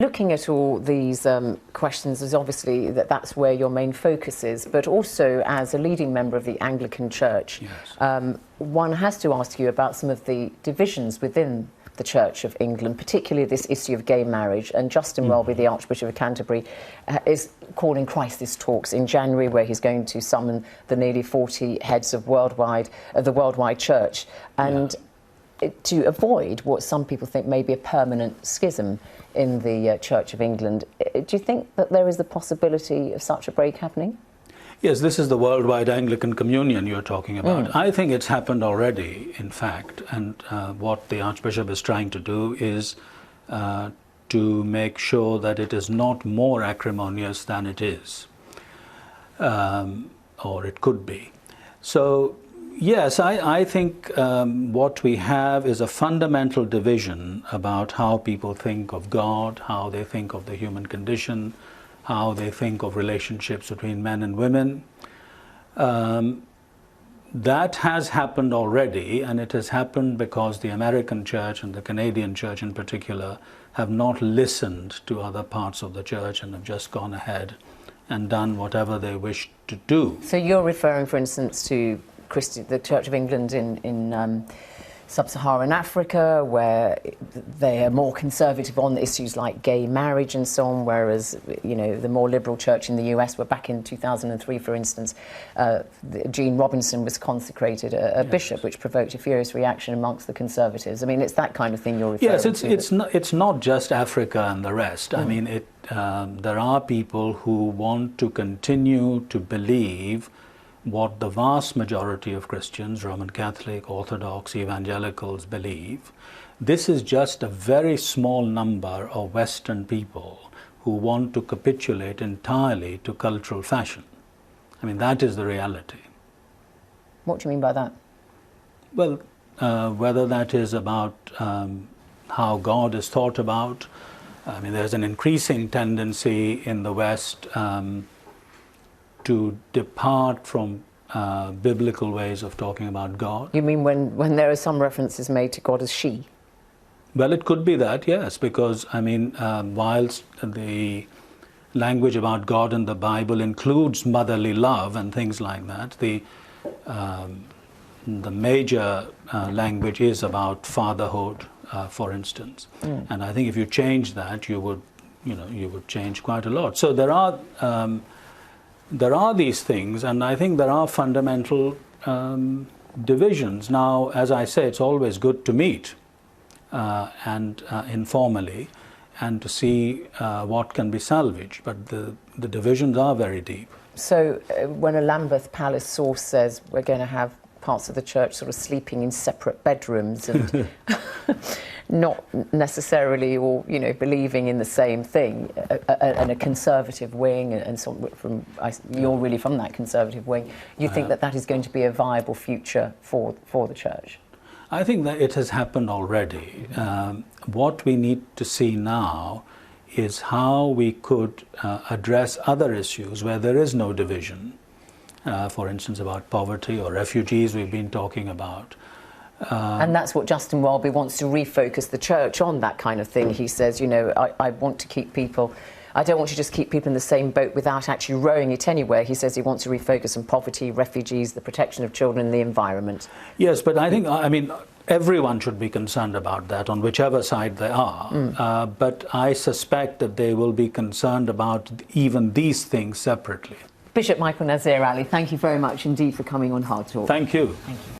Looking at all these questions, is obviously that's where your main focus is, but also as a leading member of the Anglican Church, yes. One has to ask you about some of the divisions within the Church of England, particularly this issue of gay marriage. And Justin Welby, the Archbishop of Canterbury, is calling crisis talks in January, where he's going to summon the nearly 40 heads of the worldwide church, and to avoid what some people think may be a permanent schism in the Church of England. Do you think that there is the possibility of such a break happening? Yes, this is the worldwide Anglican Communion you're talking about. I think it's happened already, in fact, and what the Archbishop is trying to do is to make sure that it is not more acrimonious than it is, or it could be. So, yes, I think what we have is a fundamental division about how people think of God, how they think of the human condition, how they think of relationships between men and women. That has happened already, and it has happened because the American Church and the Canadian Church in particular have not listened to other parts of the Church and have just gone ahead and done whatever they wish to do. So you're referring, for instance, to the Church of England in sub-Saharan Africa, where they are more conservative on issues like gay marriage and so on, whereas, you know, the more liberal church in the US, where back in 2003, for instance, Gene Robinson was consecrated a bishop, which provoked a furious reaction amongst the conservatives. I mean, it's that kind of thing you're referring to. Yes, it's not just Africa and the rest. I mean, there are people who want to continue to believe what the vast majority of Christians, Roman Catholic, Orthodox, Evangelicals believe. This is just a very small number of Western people who want to capitulate entirely to cultural fashion. I mean, that is the reality. What do you mean by that? Well, whether that is about how God is thought about. I mean, there's an increasing tendency in the West to depart from biblical ways of talking about God. You mean when there are some references made to God as she? Well, it could be that, yes, because, I mean, whilst the language about God in the Bible includes motherly love and things like that, the major language is about fatherhood, for instance. And I think if you change that, you would change quite a lot. So there are these things, and I think there are fundamental divisions. Now, as I say, it's always good to meet and informally, and to see what can be salvaged, but the divisions are very deep. So when a Lambeth Palace source says we're going to have parts of the church sort of sleeping in separate bedrooms and not necessarily, or believing in the same thing, and a conservative wing, and so you're really from that conservative wing. You think that is going to be a viable future for the church? I think that it has happened already. What we need to see now is how we could address other issues where there is no division. For instance, about poverty or refugees we've been talking about. And that's what Justin Welby wants to refocus the church on, that kind of thing. He says, I want to keep people, I don't want to just keep people in the same boat without actually rowing it anywhere. He says he wants to refocus on poverty, refugees, the protection of children and the environment. Yes, but I think, everyone should be concerned about that on whichever side they are. But I suspect that they will be concerned about even these things separately. Bishop Michael Nazir-Ali, thank you very much indeed for coming on Hard Talk. Thank you. Thank you.